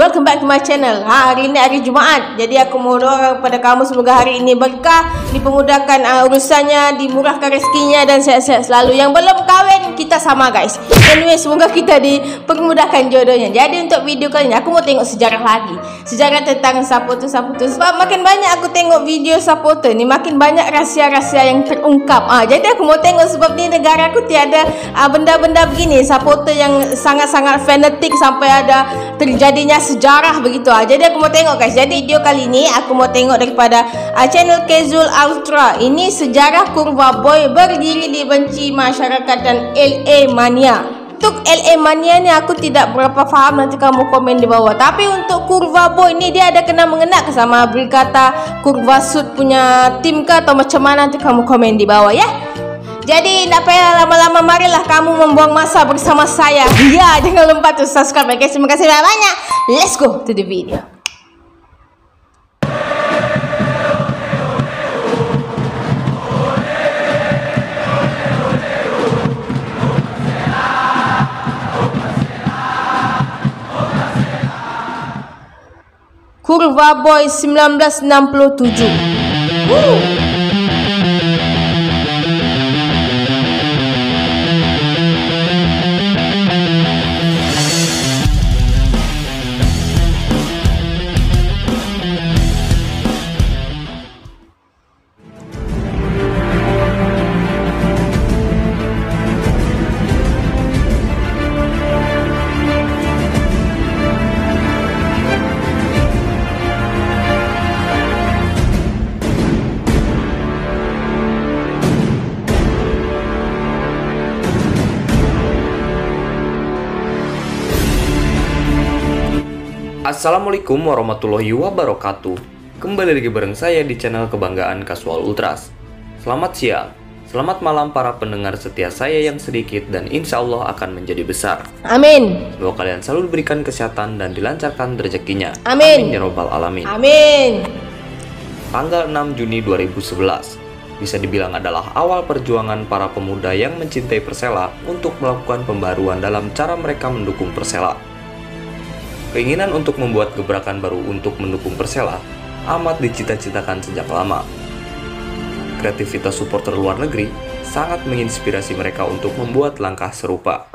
welcome back to my channel. Hari ini hari Jumaat, jadi aku mau doa kepada kamu semoga hari ini berkah, dipermudahkan urusannya, dimurahkan rezekinya dan sehat-sehat selalu. Yang belum kahwin kita sama guys. Anyway, semoga kita dipermudahkan jodohnya. Jadi untuk video kali ini aku mau tengok sejarah lagi, sejarah tentang Saputo. Sebab makin banyak aku tengok video Saputo ni, makin banyak rahsia-rahsia yang terungkap. Jadi aku mau tengok sebab ni negara aku tiada benda-benda begini, Saputo yang sangat-sangat fanatik sampai ada terjadinya sejarah begitu. Jadi aku mau tengok guys. Jadi video kali ini aku mau tengok daripada channel Casual Ultra. Ini sejarah Kurva Boy berdiri dibenci masyarakat dan LA Mania. Untuk LA Mania ni aku tidak berapa faham, nanti kamu komen di bawah. Tapi untuk Kurva Boy ni dia ada kena mengena ke sama Brigata Kurva Sud punya tim ke atau macam mana, nanti kamu komen di bawah ya. Jadi tak payah lama-lama, marilah kamu membuang masa bersama saya. Ya, jangan lupa tuh subscribe ya guys. Terima kasih banyak. Let's go to the video. Kurva Boy 1967. Assalamualaikum warahmatullahi wabarakatuh. Kembali lagi bareng saya di channel kebanggaan Casual Ultras. Selamat siang, selamat malam para pendengar setia saya yang sedikit dan insya Allah akan menjadi besar. Amin. Semoga kalian selalu diberikan kesehatan dan dilancarkan rezekinya. Amin. Amin ya robbal alamin. Amin. Tanggal 6 Juni 2011 bisa dibilang adalah awal perjuangan para pemuda yang mencintai Persela untuk melakukan pembaruan dalam cara mereka mendukung Persela. Keinginan untuk membuat gebrakan baru untuk mendukung Persela amat dicita-citakan sejak lama. Kreativitas supporter luar negeri sangat menginspirasi mereka untuk membuat langkah serupa.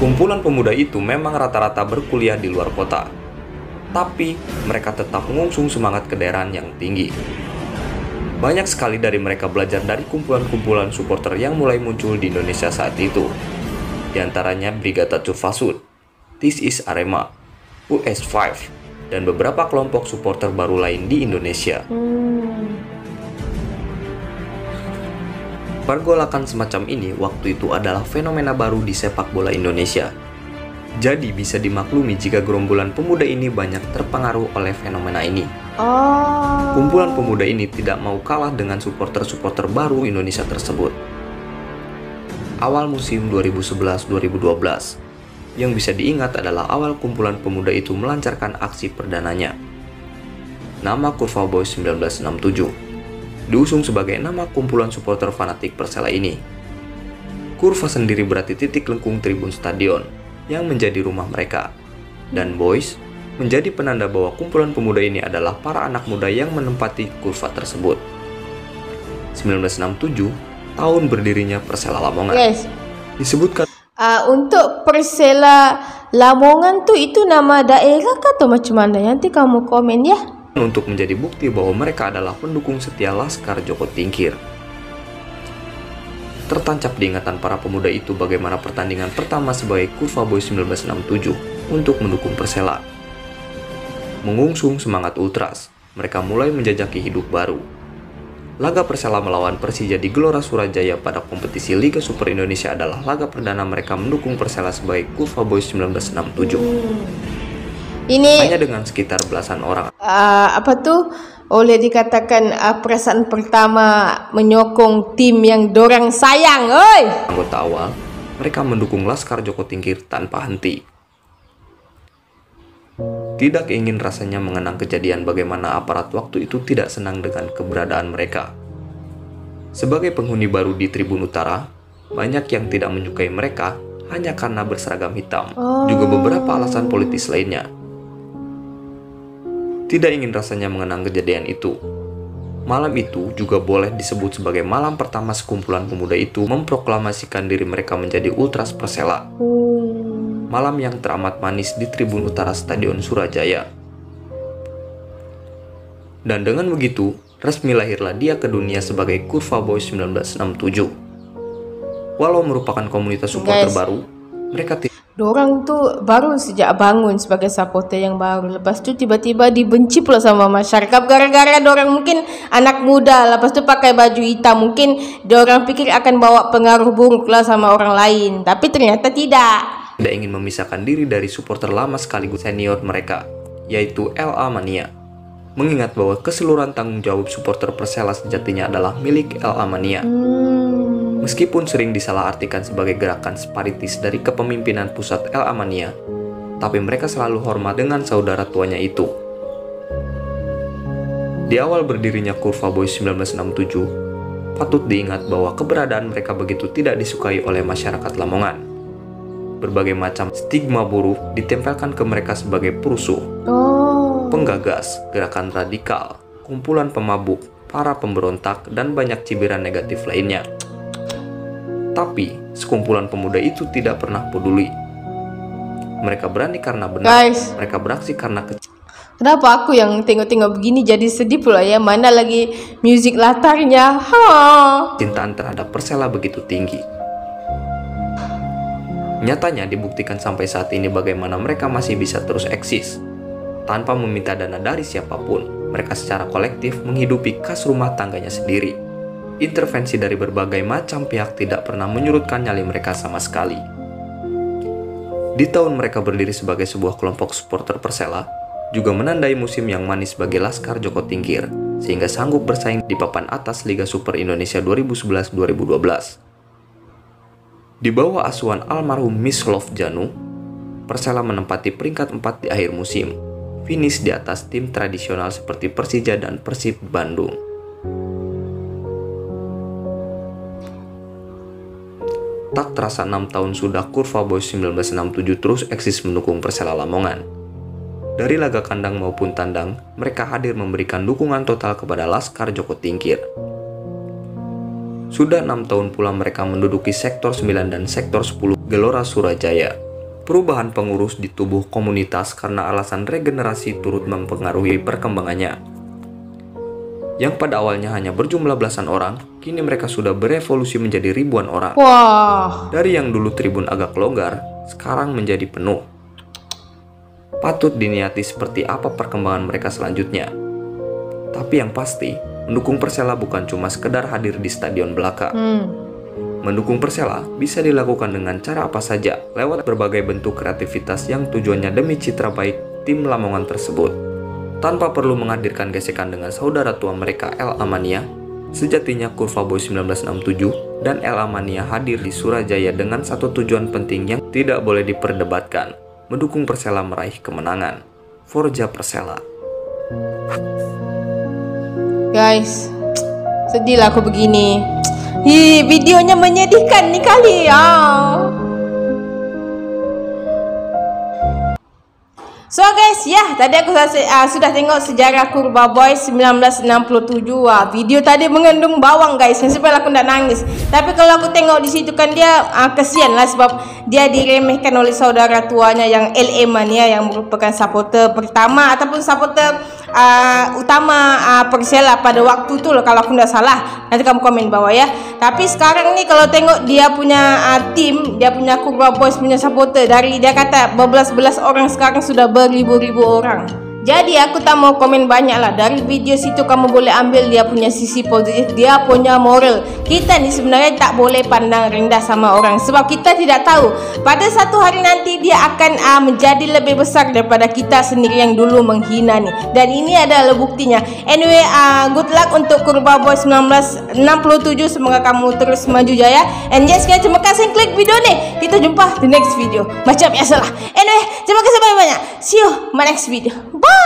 Kumpulan pemuda itu memang rata-rata berkuliah di luar kota, tapi mereka tetap mengusung semangat kedaerahan yang tinggi. Banyak sekali dari mereka belajar dari kumpulan-kumpulan supporter yang mulai muncul di Indonesia saat itu. Di antaranya Brigata Kurva Sud, This is Arema, US5, dan beberapa kelompok supporter baru lain di Indonesia. Pergolakan semacam ini waktu itu adalah fenomena baru di sepak bola Indonesia. Jadi bisa dimaklumi jika gerombolan pemuda ini banyak terpengaruh oleh fenomena ini. Kumpulan pemuda ini tidak mau kalah dengan supporter-supporter baru Indonesia tersebut. Awal musim 2011-2012 yang bisa diingat adalah awal kumpulan pemuda itu melancarkan aksi perdananya. Nama Kurva Boy 1967 diusung sebagai nama kumpulan supporter fanatik Persela ini. Kurva sendiri berarti titik lengkung tribun stadion yang menjadi rumah mereka, dan Boys menjadi penanda bahwa kumpulan pemuda ini adalah para anak muda yang menempati kurva tersebut. 1967 tahun berdirinya Persela Lamongan. Disebutkan untuk Persela Lamongan tuh itu nama daerah atau macam mana? Nanti kamu komen ya. Untuk menjadi bukti bahwa mereka adalah pendukung setia Laskar Joko Tingkir. Tertancap di ingatan para pemuda itu bagaimana pertandingan pertama sebagai Kurva Boy 1967 untuk mendukung Persela. Mengusung semangat ultras, mereka mulai menjajaki hidup baru. Laga Persela melawan Persija di Gelora Surajaya pada kompetisi Liga Super Indonesia adalah laga perdana mereka mendukung Persela sebagai Kurva Boy 1967. Ini hanya dengan sekitar belasan orang. Oleh dikatakan perasaan pertama menyokong tim yang dorang sayang, Anggota awal, mereka mendukung Laskar Joko Tingkir tanpa henti. Tidak ingin rasanya mengenang kejadian bagaimana aparat waktu itu tidak senang dengan keberadaan mereka. Sebagai penghuni baru di Tribun Utara, banyak yang tidak menyukai mereka hanya karena berseragam hitam. Juga beberapa alasan politis lainnya. Tidak ingin rasanya mengenang kejadian itu. Malam itu juga boleh disebut sebagai malam pertama sekumpulan pemuda itu memproklamasikan diri mereka menjadi Ultras Persela. Malam yang teramat manis di tribun utara Stadion Surajaya. Dan dengan begitu, resmi lahirlah dia ke dunia sebagai Kurva Boys 1967. Walau merupakan komunitas supporter baru, mereka dorang tuh baru sejak bangun sebagai supporter yang baru. Lepas tu tiba-tiba dibenci pula sama masyarakat gara-gara dorang mungkin anak muda. Lepas tu pakai baju hitam. Mungkin dorang pikir akan bawa pengaruh buruk lah sama orang lain. Tapi ternyata tidak. Tidak ingin memisahkan diri dari supporter lama sekaligus senior mereka, yaitu LA Mania. Mengingat bahwa keseluruhan tanggung jawab supporter Persela sejatinya adalah milik LA Mania. Meskipun sering disalahartikan sebagai gerakan separatis dari kepemimpinan pusat LA Mania, tapi mereka selalu hormat dengan saudara tuanya itu. Di awal berdirinya Kurva Boys 1967, patut diingat bahwa keberadaan mereka begitu tidak disukai oleh masyarakat Lamongan. Berbagai macam stigma buruk ditempelkan ke mereka sebagai perusuh, penggagas, gerakan radikal, kumpulan pemabuk, para pemberontak, dan banyak cibiran negatif lainnya. Tapi, sekumpulan pemuda itu tidak pernah peduli. Mereka berani karena benar, mereka beraksi karena kecil. Kenapa aku yang tengok-tengok begini jadi sedih pula ya? Mana lagi musik latarnya? Cintaan terhadap Persela begitu tinggi. Nyatanya dibuktikan sampai saat ini bagaimana mereka masih bisa terus eksis. Tanpa meminta dana dari siapapun, mereka secara kolektif menghidupi kas rumah tangganya sendiri. Intervensi dari berbagai macam pihak tidak pernah menyurutkan nyali mereka sama sekali. Di tahun mereka berdiri sebagai sebuah kelompok supporter Persela, juga menandai musim yang manis bagi Laskar Joko Tingkir, sehingga sanggup bersaing di papan atas Liga Super Indonesia 2011-2012. Di bawah asuhan almarhum Mislov Janu, Persela menempati peringkat 4 di akhir musim, finish di atas tim tradisional seperti Persija dan Persib Bandung. Tak terasa 6 tahun sudah Kurva Boys 1967 terus eksis mendukung Persela Lamongan. Dari laga kandang maupun tandang, mereka hadir memberikan dukungan total kepada Laskar Joko Tingkir. Sudah 6 tahun pula mereka menduduki sektor 9 dan sektor 10 Gelora Surajaya. Perubahan pengurus di tubuh komunitas karena alasan regenerasi turut mempengaruhi perkembangannya. Yang pada awalnya hanya berjumlah belasan orang, kini mereka sudah berevolusi menjadi ribuan orang. Dari yang dulu tribun agak longgar, sekarang menjadi penuh. Patut diniati seperti apa perkembangan mereka selanjutnya. Tapi yang pasti, mendukung Persela bukan cuma sekedar hadir di stadion belaka. Mendukung Persela bisa dilakukan dengan cara apa saja, lewat berbagai bentuk kreativitas yang tujuannya demi citra baik tim Lamongan tersebut. Tanpa perlu menghadirkan gesekan dengan saudara tua mereka LA Mania, sejatinya Kurva Boys 1967 dan LA Mania hadir di Surajaya dengan satu tujuan penting yang tidak boleh diperdebatkan, mendukung Persela meraih kemenangan. Forza Persela. Guys, sedih lah aku begini. Videonya menyedihkan nih kali ya. So guys, ya tadi aku sudah tengok sejarah Kurva Boys 1967. Video tadi mengandung bawang guys, sampai aku ndak nangis. Tapi kalau aku tengok di situ kan dia kesian lah sebab dia diremehkan oleh saudara tuanya yang LA Mania yang merupakan supporter pertama ataupun supporter utama Persela pada waktu itu loh, kalau aku ndak salah. Nanti kamu komen bawah ya. Tapi sekarang nih kalau tengok dia punya tim, dia punya Kurva Boys punya supporter, dari dia kata belas orang sekarang sudah beribu-ribu orang. Jadi aku tak mau komen banyak lah. Dari video situ kamu boleh ambil dia punya sisi positif, dia punya moral. Kita nih sebenarnya tak boleh pandang rendah sama orang, sebab kita tidak tahu pada satu hari nanti dia akan menjadi lebih besar daripada kita sendiri yang dulu menghina nih. Dan ini adalah buktinya. Anyway, good luck untuk Kurva Boys 1967. Semoga kamu terus maju jaya. And yes guys, terima kasih yang klik video nih. Kita jumpa di next video macam biasalah. Anyway, terima kasih banyak-banyak. See you my next video. Bye.